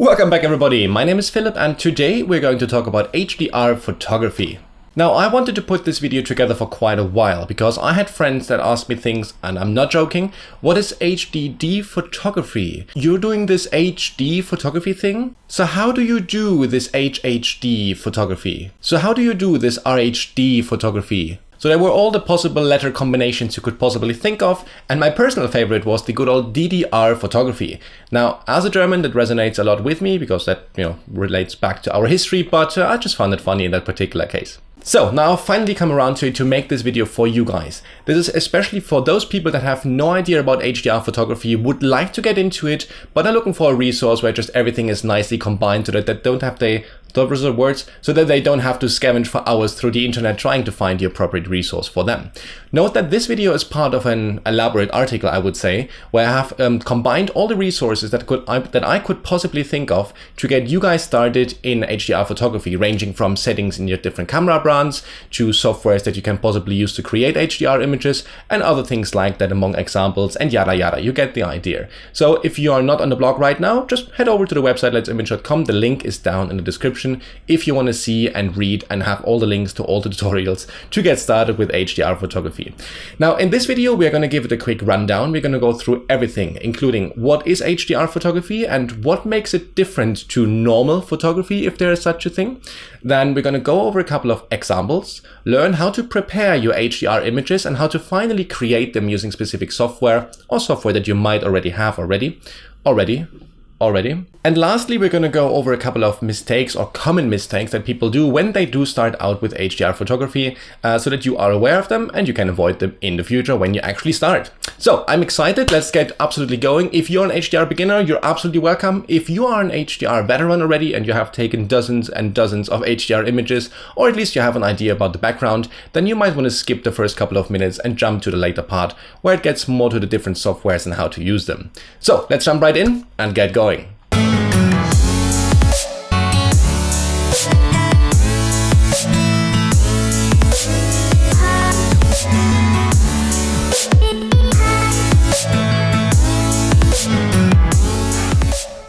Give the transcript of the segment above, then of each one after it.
Welcome back everybody, my name is Philip and today we're going to talk about HDR photography. Now I wanted to put this video together for quite a while because I had friends that asked me things, and I'm not joking, what is HDD photography? You're doing this HD photography thing? So how do you do this HHD photography? So how do you do this RHD photography? So there were all the possible letter combinations you could possibly think of, and my personal favorite was the good old DDR photography. Now, as a German, that resonates a lot with me because that, relates back to our history, but I just found it funny in that particular case. So now I've finally come around to make this video for you guys. This is especially for those people that have no idea about HDR photography, would like to get into it, but are looking for a resource where just everything is nicely combined so that they don't have so that they don't have to scavenge for hours through the internet trying to find the appropriate resource for them. Note that this video is part of an elaborate article, I would say, where I have combined all the resources that I could possibly think of to get you guys started in HDR photography, ranging from settings in your different camera brands to softwares that you can possibly use to create HDR images and other things like that, among examples, and yada yada. You get the idea. So if you are not on the blog right now, just head over to the website let'simage.com. The link is down in the description if you want to see and read and have all the links to all the tutorials to get started with HDR photography. Now in this video we are going to give it a quick rundown. We're going to go through everything, including what is HDR photography and what makes it different to normal photography, if there is such a thing. Then we're going to go over a couple of examples, learn how to prepare your HDR images and how to finally create them using specific software or software that you might already have already. And lastly, we're going to go over a couple of mistakes or common mistakes that people do when they do start out with HDR photography, so that you are aware of them and you can avoid them in the future when you actually start. So I'm excited. Let's get absolutely going. If you're an HDR beginner, you're absolutely welcome. If you are an HDR veteran already and you have taken dozens and dozens of HDR images, or at least you have an idea about the background, then you might want to skip the first couple of minutes and jump to the later part where it gets more to the different softwares and how to use them. So let's jump right in and get going.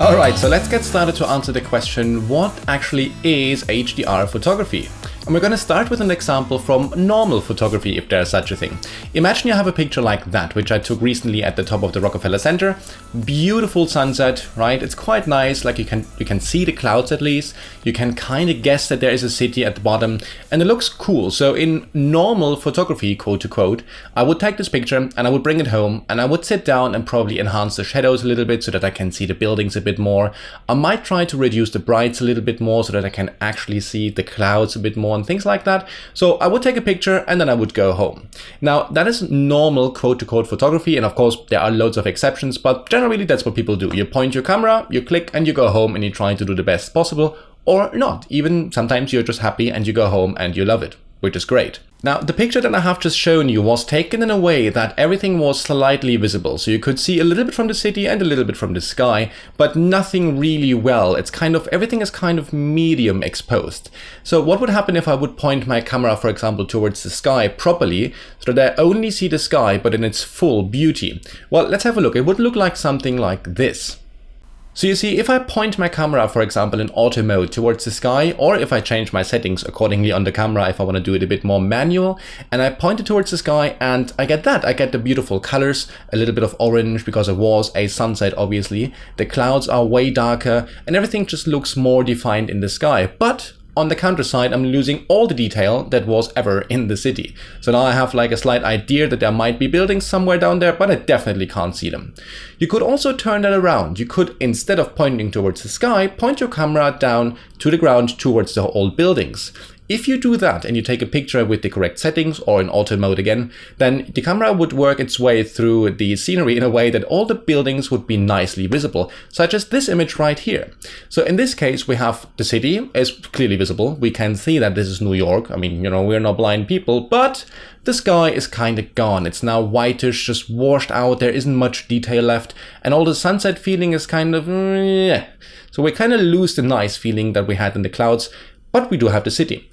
Alright, so let's get started to answer the question, what actually is HDR photography? And we're going to start with an example from normal photography, if there's such a thing. Imagine you have a picture like that, which I took recently at the top of the Rockefeller Center. Beautiful sunset, right? It's quite nice, like you can see the clouds at least. You can kind of guess that there is a city at the bottom, and it looks cool. So in normal photography, quote to quote, I would take this picture and I would bring it home and I would sit down and probably enhance the shadows a little bit so that I can see the buildings a bit more. I might try to reduce the brights a little bit more so that I can actually see the clouds a bit more and things like that. So I would take a picture and then I would go home. Now that is normal quote to quote photography, and of course there are loads of exceptions, but generally that's what people do. You point your camera, you click and you go home and you try to do the best possible, or not. Even sometimes you're just happy and you go home and you love it, which is great. Now, the picture that I have just shown you was taken in a way that everything was slightly visible. So you could see a little bit from the city and a little bit from the sky, but nothing really well. It's everything is kind of medium exposed. So what would happen if I would point my camera, for example, towards the sky properly, so that I only see the sky, but in its full beauty? Well, let's have a look. It would look like something like this. So you see, if I point my camera, for example, in auto mode towards the sky, or if I change my settings accordingly on the camera, if I want to do it a bit more manual, and I point it towards the sky, and I get the beautiful colors, a little bit of orange because it was a sunset, obviously. The clouds are way darker, and everything just looks more defined in the sky. But on the counter side, I'm losing all the detail that was ever in the city. So now I have like a slight idea that there might be buildings somewhere down there, but I definitely can't see them. You could also turn that around. You could, instead of pointing towards the sky, point your camera down to the ground towards the old buildings. If you do that and you take a picture with the correct settings or in auto mode again, then the camera would work its way through the scenery in a way that all the buildings would be nicely visible, such as this image right here. So in this case, we have the city is clearly visible. We can see that this is New York. I mean, we're not blind people, but the sky is kind of gone. It's now whitish, just washed out. There isn't much detail left, and all the sunset feeling is kind of, yeah. So we kind of lose the nice feeling that we had in the clouds. but we do have the city.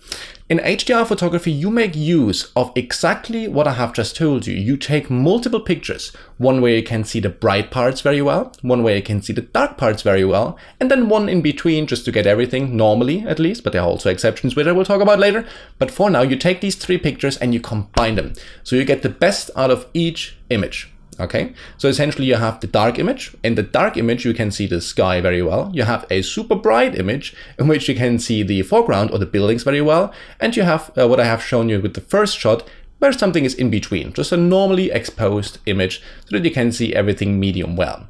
In HDR photography, you make use of exactly what I have just told you. You take multiple pictures, one where you can see the bright parts very well, one where you can see the dark parts very well, and then one in between just to get everything, normally at least, but there are also exceptions which I will talk about later. But for now, you take these three pictures and you combine them. So you get the best out of each image. Okay, so essentially you have the dark image. In the dark image, you can see the sky very well. You have a super bright image in which you can see the foreground or the buildings very well. And you have what I have shown you with the first shot, where something is in between, just a normally exposed image so that you can see everything medium well.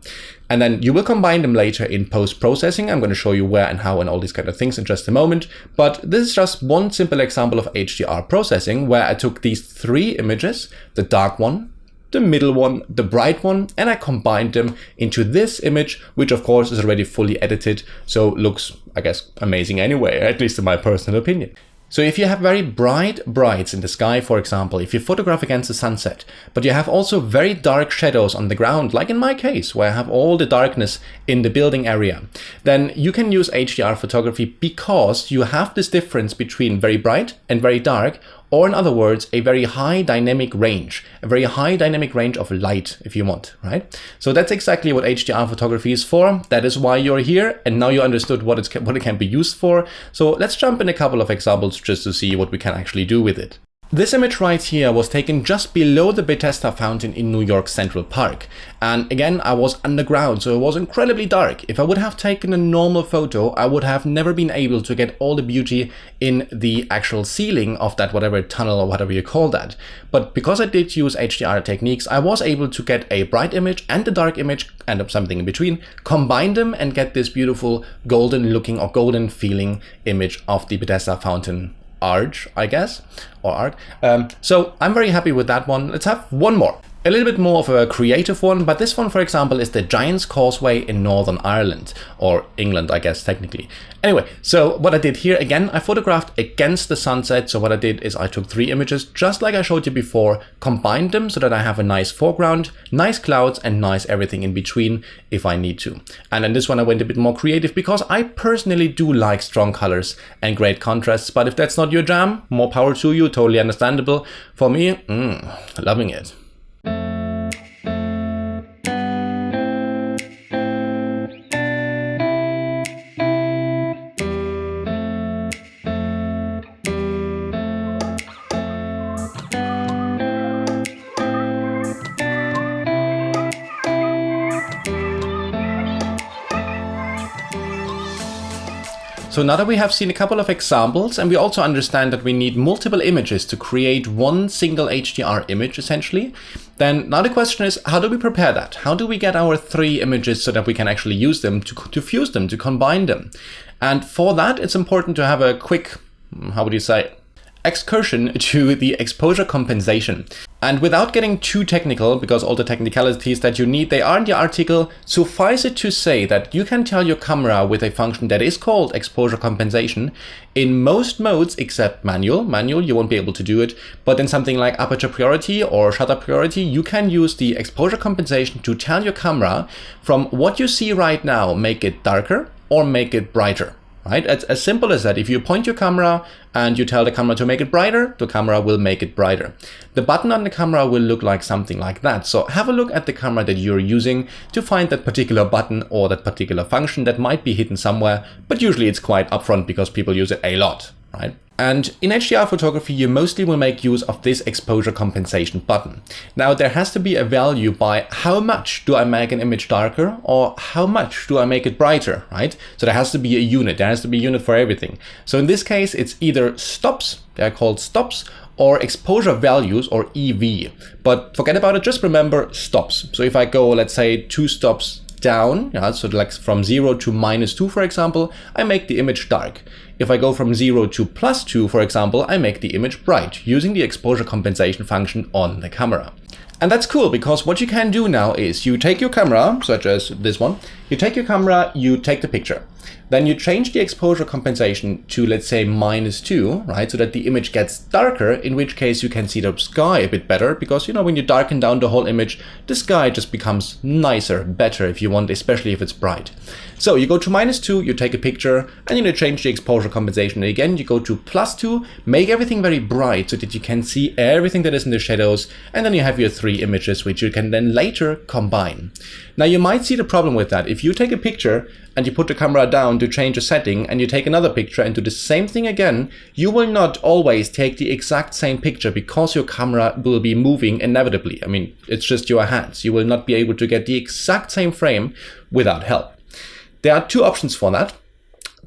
And then you will combine them later in post-processing. I'm going to show you where and how and all these kind of things in just a moment. But this is just one simple example of HDR processing where I took these three images, the dark one, the middle one, the bright one, and I combined them into this image, which of course is already fully edited, so looks, I guess, amazing anyway, at least in my personal opinion. So if you have very bright brights in the sky, for example, if you photograph against the sunset, but you have also very dark shadows on the ground, like in my case, where I have all the darkness in the building area, then you can use HDR photography because you have this difference between very bright and very dark, or in other words, a very high dynamic range of light, if you want, right? So that's exactly what HDR photography is for. That is why you're here, and now you understood what it can be used for. So let's jump in a couple of examples just to see what we can actually do with it. This image right here was taken just below the Bethesda fountain in New York Central Park. And again, I was underground, so it was incredibly dark. If I would have taken a normal photo, I would have never been able to get all the beauty in the actual ceiling of that whatever tunnel or whatever you call that. But because I did use HDR techniques, I was able to get a bright image and a dark image, and something in between, combine them and get this beautiful golden looking or golden feeling image of the Bethesda fountain arch, I guess, or arc. So I'm very happy with that one. Let's have one more. A little bit more of a creative one, but this one, for example, is the Giant's Causeway in Northern Ireland, or England, I guess, technically. Anyway, so what I did here, again, I photographed against the sunset. So what I did is I took three images, just like I showed you before, combined them so that I have a nice foreground, nice clouds, and nice everything in between if I need to. And in this one, I went a bit more creative because I personally do like strong colors and great contrasts, but if that's not your jam, more power to you, totally understandable. For me, loving it. So now that we have seen a couple of examples, and we also understand that we need multiple images to create one single HDR image, essentially, then now the question is, how do we prepare that? How do we get our three images so that we can actually use them, to fuse them, to combine them? And for that, it's important to have a quick, how would you say, excursion to the exposure compensation. And without getting too technical, because all the technicalities that you need, they are in the article, suffice it to say that you can tell your camera with a function that is called exposure compensation in most modes except manual. Manual, you won't be able to do it, but in something like aperture priority or shutter priority, you can use the exposure compensation to tell your camera from what you see right now, make it darker or make it brighter. Right? It's as simple as that. If you point your camera and you tell the camera to make it brighter, the camera will make it brighter. The button on the camera will look like something like that. So have a look at the camera that you're using to find that particular button or that particular function that might be hidden somewhere, but usually it's quite upfront because people use it a lot, right? And in HDR photography, you mostly will make use of this exposure compensation button. Now, there has to be a value by how much do I make an image darker or how much do I make it brighter, right? So there has to be a unit. There has to be a unit for everything. So in this case, it's either stops, they're called stops, or exposure values, or EV. But forget about it, just remember stops. So if I go, let's say, 2 stops down, so like from 0 to -2, for example, I make the image dark. If I go from 0 to +2, for example, I make the image bright using the exposure compensation function on the camera. And that's cool because what you can do now is you take your camera, such as this one, You take your camera, you take the picture. Then you change the exposure compensation to, let's say, -2, right? So that the image gets darker, in which case you can see the sky a bit better, because, you know, when you darken down the whole image, the sky just becomes nicer, better if you want, especially if it's bright. So you go to -2, you take a picture, and you change the exposure compensation. And again, you go to +2, make everything very bright so that you can see everything that is in the shadows, and then you have your 3 images, which you can then later combine. Now you might see the problem with that. If you take a picture and you put the camera down to change a setting, and you take another picture and do the same thing again, you will not always take the exact same picture because your camera will be moving inevitably. I mean, it's just your hands. You will not be able to get the exact same frame without help. There are 2 options for that.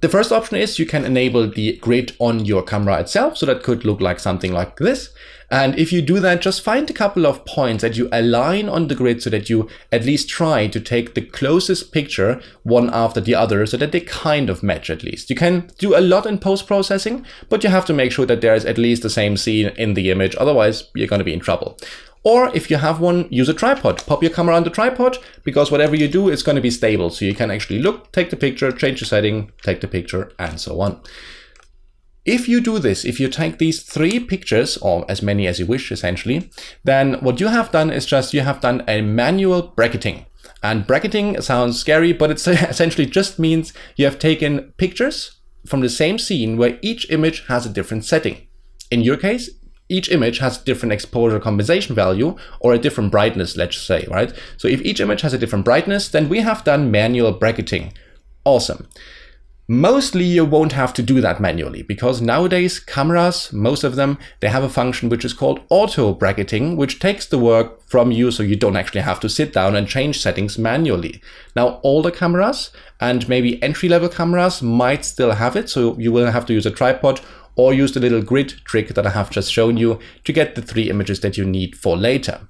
The first option is you can enable the grid on your camera itself, so that could look like something like this. And if you do that, just find a couple of points that you align on the grid so that you at least try to take the closest picture one after the other so that they kind of match at least. You can do a lot in post-processing, but you have to make sure that there is at least the same scene in the image, otherwise you're going to be in trouble. Or if you have one, use a tripod. Pop your camera on the tripod, because whatever you do is going to be stable. So you can actually look, take the picture, change the setting, take the picture, and so on. If you do this, if you take these 3 pictures, or as many as you wish essentially, then what you have done is just you have done a manual bracketing. And bracketing sounds scary, but it essentially just means you have taken pictures from the same scene where each image has a different setting. In your case, each image has a different exposure compensation value or a different brightness, let's say, right? So if each image has a different brightness, then we have done manual bracketing. Awesome. Mostly you won't have to do that manually, because nowadays cameras, most of them, they have a function which is called auto bracketing, which takes the work from you so you don't actually have to sit down and change settings manually. Now, older cameras and maybe entry-level cameras might still have it, so you will have to use a tripod or use the little grid trick that I have just shown you to get the 3 images that you need for later.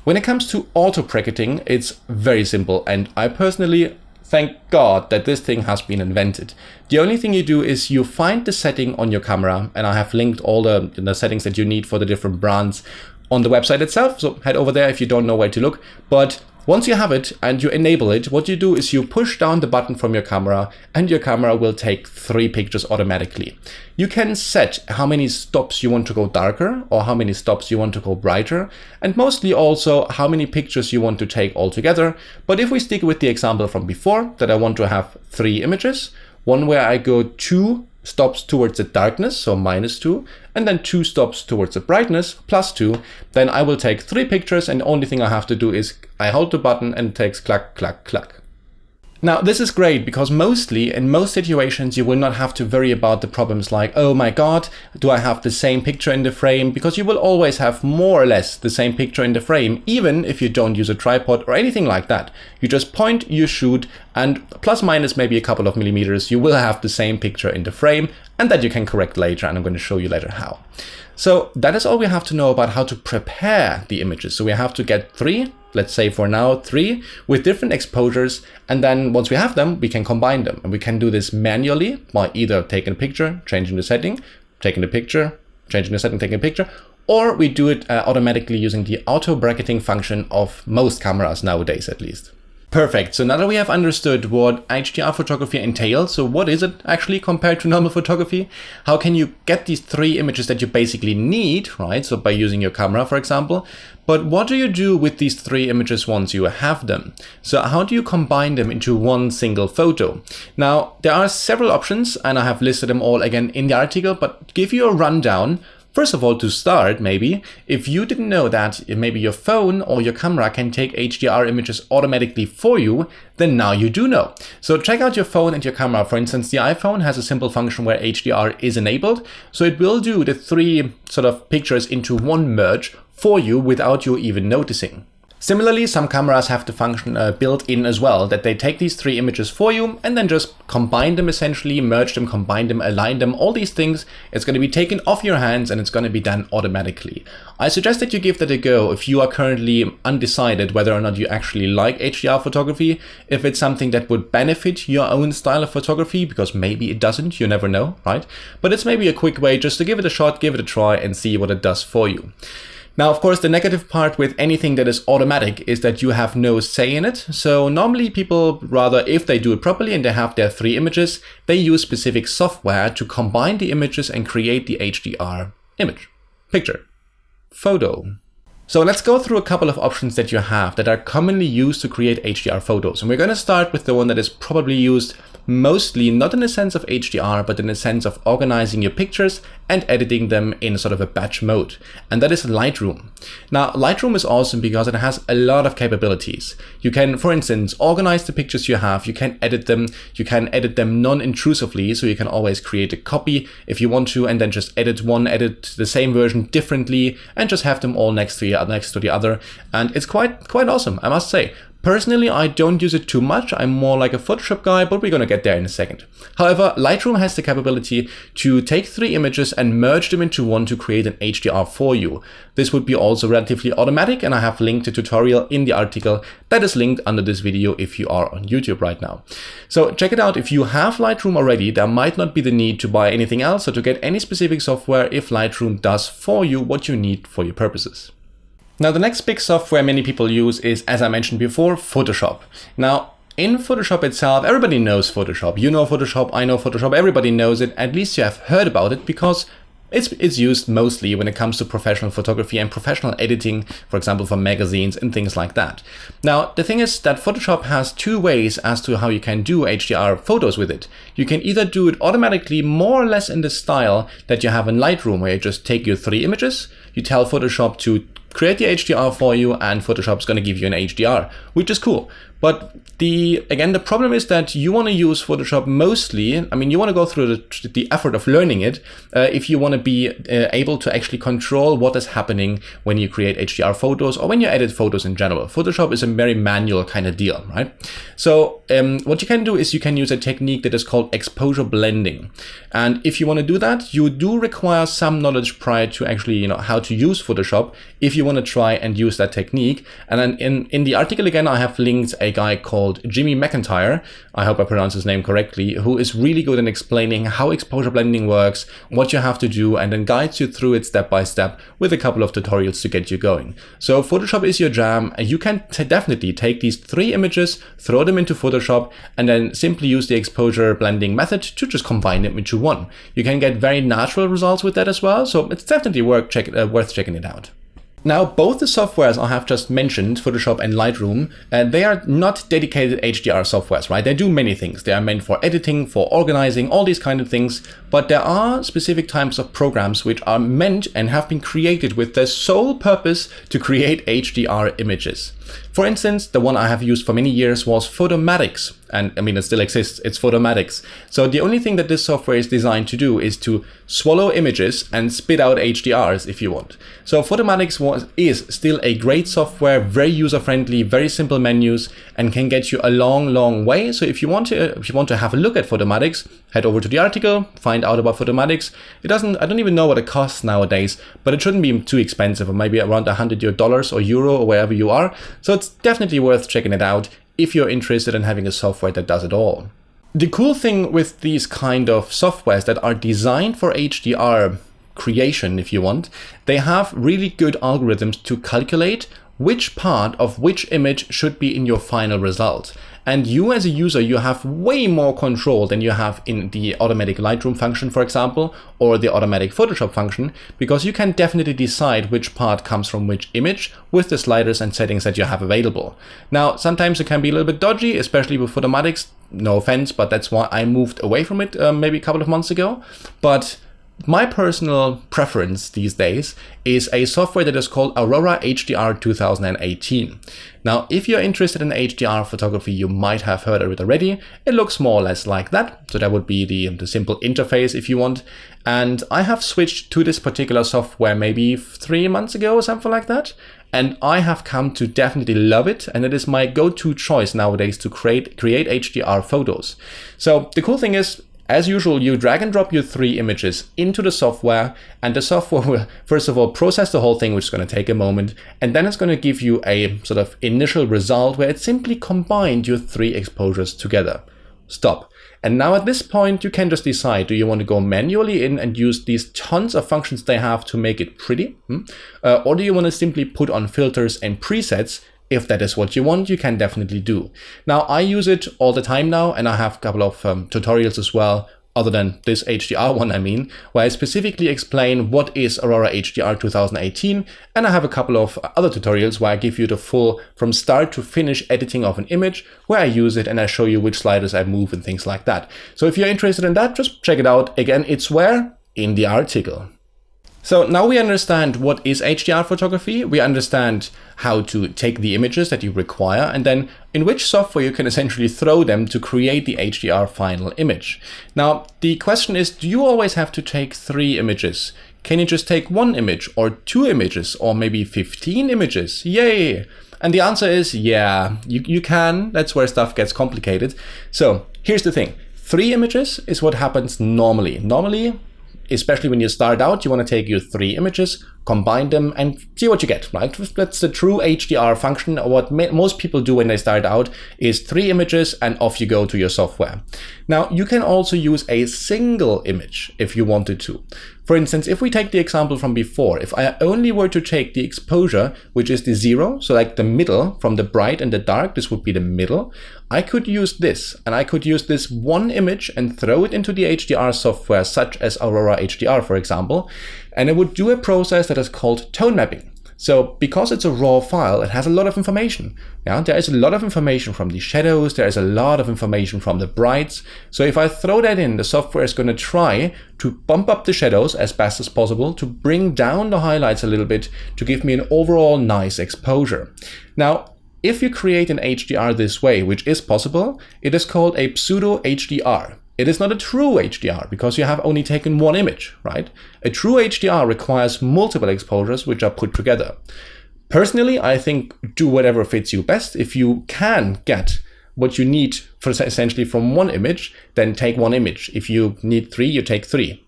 When it comes to auto bracketing, it's very simple, and I personally thank God that this thing has been invented. The only thing you do is you find the setting on your camera, and I have linked all the settings that you need for the different brands on the website itself, so head over there if you don't know where to look. But once you have it and you enable it, what you do is you push down the button from your camera, and your camera will take 3 pictures automatically. You can set how many stops you want to go darker or how many stops you want to go brighter, and mostly also how many pictures you want to take altogether. But if we stick with the example from before, that I want to have 3 images, one where I go 2 stops towards the darkness, so -2, and then 2 stops towards the brightness, +2, then I will take 3 pictures, and the only thing I have to do is I hold the button and it takes clack, clack, clack. Now, this is great because mostly, in most situations, you will not have to worry about the problems like, oh my God, do I have the same picture in the frame? Because you will always have more or less the same picture in the frame, even if you don't use a tripod or anything like that. You just point, you shoot, and plus minus maybe a couple of millimeters, you will have the same picture in the frame, and that you can correct later, and I'm going to show you later how. So that is all we have to know about how to prepare the images. So we have to get 3, let's say for now 3, with different exposures, and then once we have them, we can combine them. And we can do this manually by either taking a picture, changing the setting, taking the picture, changing the setting, taking a picture, or we do it automatically using the auto bracketing function of most cameras nowadays at least. Perfect. So now that we have understood what HDR photography entails, so what is it actually compared to normal photography? How can you get these 3 images that you basically need, right? So by using your camera, for example. But what do you do with these 3 images once you have them? So how do you combine them into one single photo? Now, there are several options, and I have listed them all again in the article, but to give you a rundown, first of all, to start, maybe, if you didn't know that maybe your phone or your camera can take HDR images automatically for you, then now you do know. So check out your phone and your camera. For instance, the iPhone has a simple function where HDR is enabled. So it will do the 3 sort of pictures into one merge for you without you even noticing. Similarly, some cameras have the function built in as well, that they take these 3 images for you and then just combine them essentially, merge them, combine them, align them, all these things. It's going to be taken off your hands and it's going to be done automatically. I suggest that you give that a go if you are currently undecided whether or not you actually like HDR photography, if it's something that would benefit your own style of photography, because maybe it doesn't, you never know, right? But it's maybe a quick way just to give it a shot, give it a try and see what it does for you. Now, of course, the negative part with anything that is automatic is that you have no say in it. So normally people, rather, if they do it properly and they have their 3 images, they use specific software to combine the images and create the HDR image, picture, photo. So let's go through a couple of options that you have that are commonly used to create HDR photos. And we're going to start with the one that is probably used mostly, not in the sense of HDR, but in the sense of organizing your pictures and editing them in sort of a batch mode. And that is Lightroom. Now, Lightroom is awesome because it has a lot of capabilities. You can, for instance, organize the pictures you have. You can edit them non-intrusively. So you can always create a copy if you want to, and then just edit the same version differently, and just have them all next to the other. And it's quite awesome, I must say. Personally, I don't use it too much. I'm more like a Photoshop guy, but we're going to get there in a second. However, Lightroom has the capability to take 3 images and merge them into one to create an HDR for you. This would be also relatively automatic, and I have linked a tutorial in the article that is linked under this video if you are on YouTube right now. So check it out. If you have Lightroom already, there might not be the need to buy anything else or to get any specific software if Lightroom does for you what you need for your purposes. Now, the next big software many people use is, as I mentioned before, Photoshop. Now, in Photoshop itself, everybody knows Photoshop. You know Photoshop, I know Photoshop, everybody knows it. At least you have heard about it because it's used mostly when it comes to professional photography and professional editing, for example, for magazines and things like that. Now, the thing is that Photoshop has 2 ways as to how you can do HDR photos with it. You can either do it automatically, more or less in the style that you have in Lightroom, where you just take your 3 images, you tell Photoshop to create the HDR for you, and Photoshop's going to give you an HDR, which is cool. But the problem is that you want to use Photoshop mostly, I mean, you want to go through the effort of learning it if you want to be able to actually control what is happening when you create HDR photos or when you edit photos in general. Photoshop is a very manual kind of deal, right? So what you can do is you can use a technique that is called exposure blending. And if you want to do that, you do require some knowledge prior to actually, how to use Photoshop if you want to try and use that technique. And then in the article, again, I have linked a guy called Jimmy McIntyre, I hope I pronounced his name correctly, who is really good in explaining how exposure blending works, what you have to do, and then guides you through it step by step with a couple of tutorials to get you going. So Photoshop is your jam, and you can definitely take these 3 images, throw them into Photoshop, and then simply use the exposure blending method to just combine them into one. You can get very natural results with that as well, so it's definitely worth checking it out. Now, both the softwares I have just mentioned, Photoshop and Lightroom, they are not dedicated HDR softwares, right? They do many things. They are meant for editing, for organizing, all these kind of things. But there are specific types of programs which are meant and have been created with the sole purpose to create HDR images. For instance, the one I have used for many years was Photomatix. And I mean, it still exists, it's Photomatix. So the only thing that this software is designed to do is to swallow images and spit out HDRs if you want. So Photomatix is still a great software, very user-friendly, very simple menus, and can get you a long way. So if you want to have a look at Photomatix, head over to the article, find out about Photomatix. I don't even know what it costs nowadays, but it shouldn't be too expensive, or maybe around $100 or euro or wherever you are. So it's definitely worth checking it out if you're interested in having a software that does it all. The cool thing with these kind of softwares that are designed for HDR creation, if you want, they have really good algorithms to calculate which part of which image should be in your final result. And you as a user, you have way more control than you have in the automatic Lightroom function, for example, or the automatic Photoshop function, because you can definitely decide which part comes from which image with the sliders and settings that you have available. Now, sometimes it can be a little bit dodgy, especially with Photomatix, no offense, but that's why I moved away from it maybe a couple of months ago. But my personal preference these days is a software that is called Aurora HDR 2018. Now, if you're interested in HDR photography, you might have heard of it already. It looks more or less like that. So that would be the simple interface if you want. And I have switched to this particular software maybe 3 months ago or something like that. And I have come to definitely love it. And it is my go-to choice nowadays to create HDR photos. So the cool thing is, as usual, you drag and drop your 3 images into the software, and the software will, first of all, process the whole thing, which is going to take a moment, and then it's going to give you a sort of initial result where it simply combined your 3 exposures together. Stop. And now at this point, you can just decide, do you want to go manually in and use these tons of functions they have to make it pretty? Or do you want to simply put on filters and presets? If that is what you want, you can definitely do. Now, I use it all the time now, and I have a couple of tutorials as well, other than this HDR one, where I specifically explain what is Aurora HDR 2018, and I have a couple of other tutorials where I give you the full, from start to finish editing of an image, where I use it and I show you which sliders I move and things like that. So if you're interested in that, just check it out. Again, it's where? In the article. So now we understand what is HDR photography, we understand how to take the images that you require, and then in which software you can essentially throw them to create the HDR final image. Now, the question is, do you always have to take 3 images? Can you just take 1 image or 2 images or maybe 15 images? Yay! And the answer is, yeah, you can. That's where stuff gets complicated. So here's the thing. 3 images is what happens normally. Normally, especially when you start out, you want to take your 3 images, combine them, and see what you get, right? That's the true HDR function. What most people do when they start out is 3 images and off you go to your software. Now, you can also use a single image if you wanted to. For instance, if we take the example from before, if I only were to take the exposure, which is the 0, so like the middle from the bright and the dark, this would be the middle, I could use this, and I could use this 1 image and throw it into the HDR software, such as Aurora HDR, for example, and it would do a process that is called tone mapping. So because it's a raw file, it has a lot of information. Yeah, there is a lot of information from the shadows, there is a lot of information from the brights. So if I throw that in, the software is going to try to bump up the shadows as best as possible, to bring down the highlights a little bit, to give me an overall nice exposure. Now, if you create an HDR this way, which is possible, it is called a pseudo HDR. It is not a true HDR because you have only taken 1 image, right? A true HDR requires multiple exposures which are put together. Personally, I think do whatever fits you best. If you can get what you need for essentially from 1 image, then take 1 image. If you need 3, you take 3.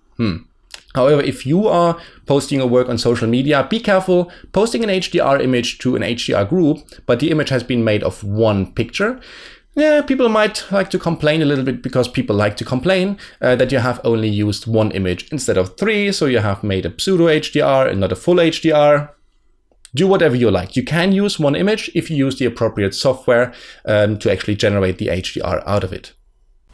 However, if you are posting your work on social media, be careful posting an HDR image to an HDR group, but the image has been made of 1 picture. Yeah, people might like to complain a little bit, because people like to complain that you have only used 1 image instead of 3, so you have made a pseudo HDR and not a full HDR. Do whatever you like. You can use 1 image if you use the appropriate software to actually generate the HDR out of it.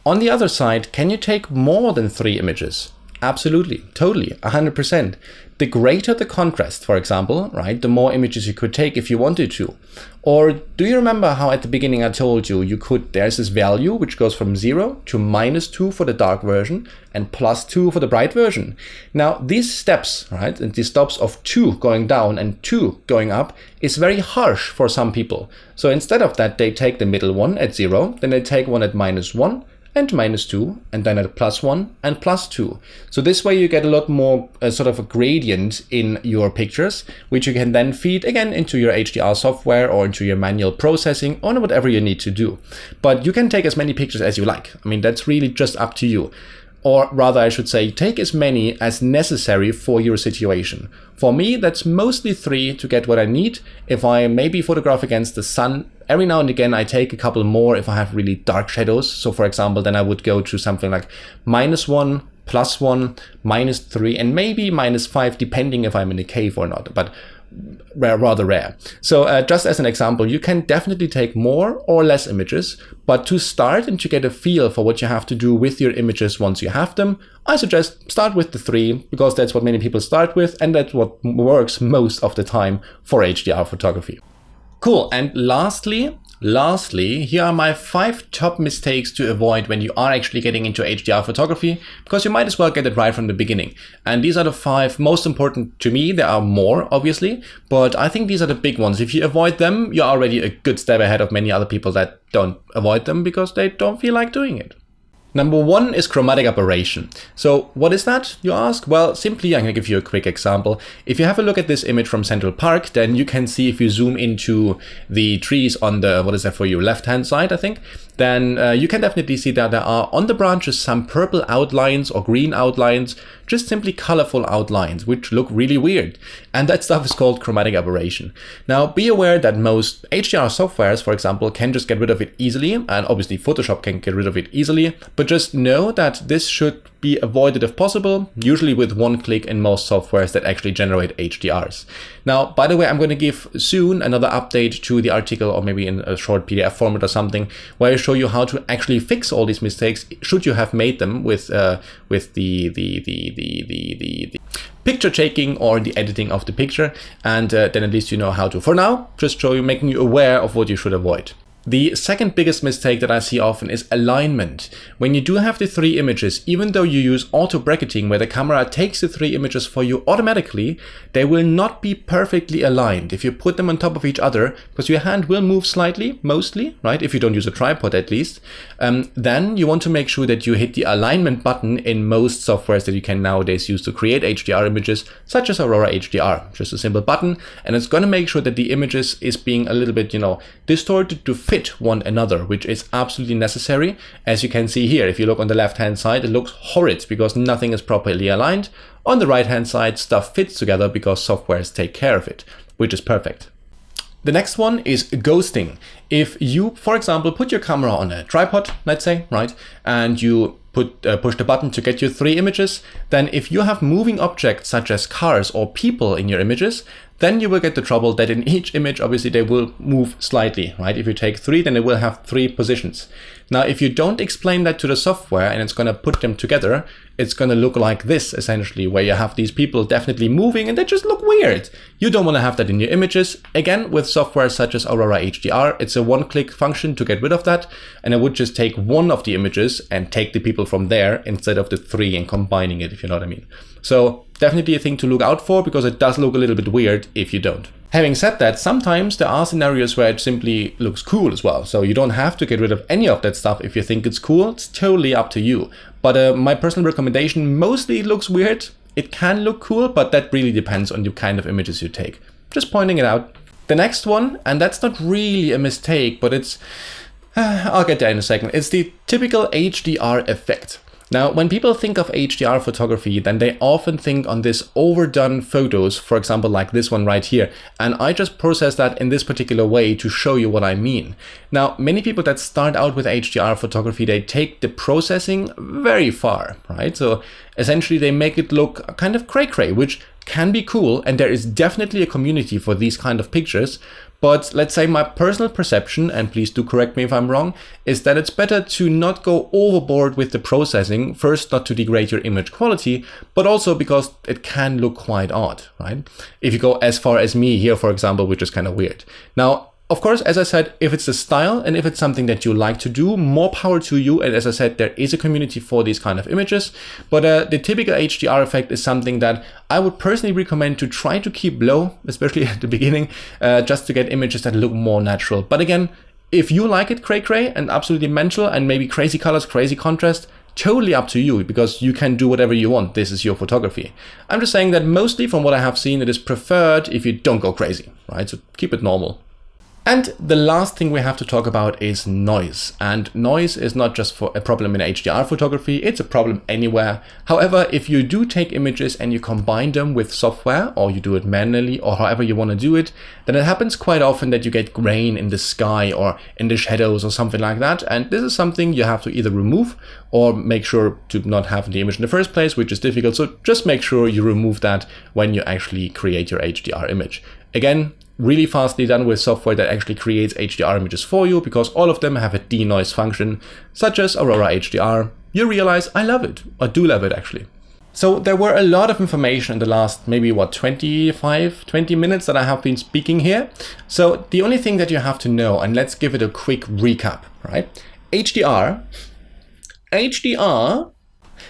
On the other side, can you take more than 3 images? Absolutely, totally, 100%. The greater the contrast, for example, right, the more images you could take if you wanted to. Or do you remember how at the beginning I told you there's this value which goes from 0 to -2 for the dark version and +2 for the bright version. Now these steps, right, and these stops of 2 going down and 2 going up is very harsh for some people. So instead of that, they take the middle one at 0, then they take one at -1, and -2, and then at +1 and +2. So this way you get a lot more sort of a gradient in your pictures, which you can then feed again into your HDR software or into your manual processing or whatever you need to do. But you can take as many pictures as you like. I mean, that's really just up to you. Or rather, I should say, take as many as necessary for your situation. For me, that's mostly 3 to get what I need. If I maybe photograph against the sun, every now and again I take a couple more if I have really dark shadows. So for example, then I would go to something like -1, +1, -3, and maybe -5, depending if I'm in a cave or not. But rather rare. So just as an example, you can definitely take more or less images, but to start and to get a feel for what you have to do with your images once you have them, I suggest start with the 3, because that's what many people start with, and that's what works most of the time for HDR photography. Cool, and lastly, here are my 5 top mistakes to avoid when you are actually getting into HDR photography, because you might as well get it right from the beginning. And these are the 5 most important to me. There are more, obviously, but I think these are the big ones. If you avoid them, you're already a good step ahead of many other people that don't avoid them because they don't feel like doing it. Number 1 is chromatic aberration. So what is that, you ask? Well, simply, I'm going to give you a quick example. If you have a look at this image from Central Park, then you can see, if you zoom into the trees on the, what is that for you, left-hand side, I think, then you can definitely see that there are on the branches some purple outlines or green outlines, just simply colorful outlines, which look really weird. And that stuff is called chromatic aberration. Now, be aware that most HDR softwares, for example, can just get rid of it easily, and obviously Photoshop can get rid of it easily, but just know that this should be avoided if possible, usually with one click in most softwares that actually generate HDRs. Now, by the way, I'm going to give soon another update to the article, or maybe in a short PDF format or something, where I show you how to actually fix all these mistakes, should you have made them with the picture taking or the editing of the picture, and then at least you know how to. For now, just show you, making you aware of what you should avoid. The second biggest mistake that I see often is alignment. When you do have the three images, even though you use auto bracketing where the camera takes the three images for you automatically, they will not be perfectly aligned if you put them on top of each other, because your hand will move slightly, mostly, right? If you don't use a tripod at least. Then you want to make sure that you hit the alignment button in most softwares that you can nowadays use to create HDR images, such as Aurora HDR. Just a simple button, and it's going to make sure that the images is being a little bit, distorted to fit one another, which is absolutely necessary. As you can see here, if you look on the left hand side, it looks horrid because nothing is properly aligned. On the right hand side, stuff fits together because softwares take care of it, which is perfect. The next one is ghosting. If you, for example, put your camera on a tripod, let's say, right, and you push the button to get your three images, then if you have moving objects such as cars or people in your images, then you will get the trouble that in each image, obviously, they will move slightly, right? If you take three, then it will have three positions. Now, if you don't explain that to the software and it's going to put them together, it's going to look like this, essentially, where you have these people definitely moving and they just look weird. You don't want to have that in your images. Again, with software such as Aurora HDR, it's a one-click function to get rid of that. And I would just take one of the images and take the people from there instead of the three and combining it, if you know what I mean. So definitely a thing to look out for, because it does look a little bit weird if you don't. Having said that, sometimes there are scenarios where it simply looks cool as well. So you don't have to get rid of any of that stuff if you think it's cool. It's totally up to you. But my personal recommendation, mostly it looks weird. It can look cool, but that really depends on the kind of images you take. Just pointing it out. The next one, and that's not really a mistake, but it's, I'll get there in a second. It's the typical HDR effect. Now, when people think of HDR photography, then they often think on this overdone photos, for example, like this one right here. And I just process that in this particular way to show you what I mean. Now, many people that start out with HDR photography, they take the processing very far, right? So essentially they make it look kind of cray-cray, which can be cool. And there is definitely a community for these kind of pictures. But let's say my personal perception, and please do correct me if I'm wrong, is that it's better to not go overboard with the processing. First, not to degrade your image quality, but also because it can look quite odd, right? If you go as far as me here, for example, which is kind of weird. Now, of course, as I said, if it's a style and if it's something that you like to do, more power to you. And as I said, there is a community for these kind of images. But the typical HDR effect is something that I would personally recommend to try to keep low, especially at the beginning, just to get images that look more natural. But again, if you like it cray-cray and absolutely mental and maybe crazy colors, crazy contrast, totally up to you, because you can do whatever you want. This is your photography. I'm just saying that mostly from what I have seen, it is preferred if you don't go crazy, right? So keep it normal. And the last thing we have to talk about is noise. And noise is not just for a problem in HDR photography, it's a problem anywhere. However, if you do take images and you combine them with software, or you do it manually, or however you want to do it, then it happens quite often that you get grain in the sky or in the shadows or something like that. And this is something you have to either remove or make sure to not have in the image in the first place, which is difficult. So just make sure you remove that when you actually create your HDR image. Again, really fastly done with software that actually creates HDR images for you, because all of them have a denoise function, such as Aurora HDR. You realize I love it. I do love it, actually. So there were a lot of information in the last maybe 20 minutes that I have been speaking here. So the only thing that you have to know, and let's give it a quick recap, right? HDR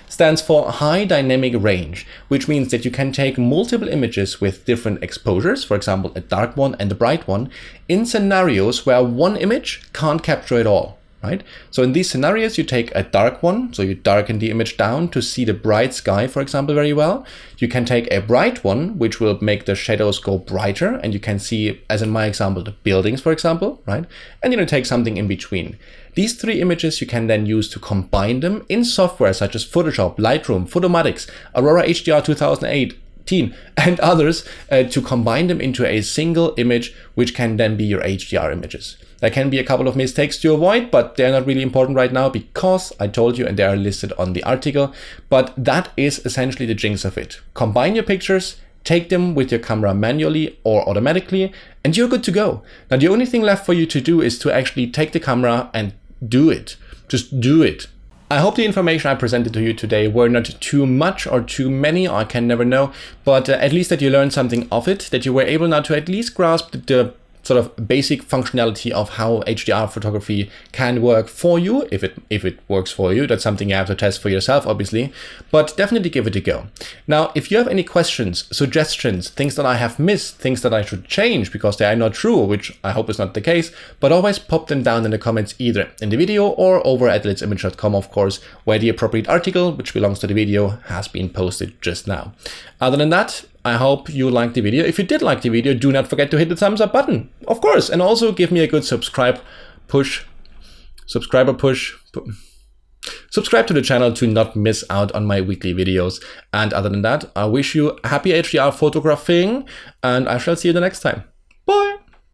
stands for high dynamic range, which means that you can take multiple images with different exposures, for example, a dark one and a bright one, in scenarios where one image can't capture it all, right? So in these scenarios, you take a dark one, so you darken the image down to see the bright sky, for example, very well. You can take a bright one, which will make the shadows go brighter, and you can see, as in my example, the buildings, for example, right? And you take something in between. These three images you can then use to combine them in software such as Photoshop, Lightroom, Photomatix, Aurora HDR 2018, and others to combine them into a single image, which can then be your HDR images. There can be a couple of mistakes to avoid, but they're not really important right now because I told you and they are listed on the article. But that is essentially the jinx of it. Combine your pictures, take them with your camera manually or automatically, and you're good to go. Now, the only thing left for you to do is to actually take the camera and do it. Just do it. I hope the information I presented to you today were not too much or too many, I can never know, but at least that you learned something of it, that you were able now to at least grasp the sort of basic functionality of how HDR photography can work for you, if it works for you. That's something you have to test for yourself, obviously, but definitely give it a go. Now, if you have any questions, suggestions, things that I have missed, things that I should change because they are not true, which I hope is not the case, but always pop them down in the comments either in the video or over at let'simage.com, of course, where the appropriate article, which belongs to the video, has been posted just now. Other than that, I hope you liked the video. If you did like the video, do not forget to hit the thumbs up button, of course, and also give me a good subscriber push. Subscribe to the channel to not miss out on my weekly videos. And other than that, I wish you happy HDR photographing, and I shall see you the next time.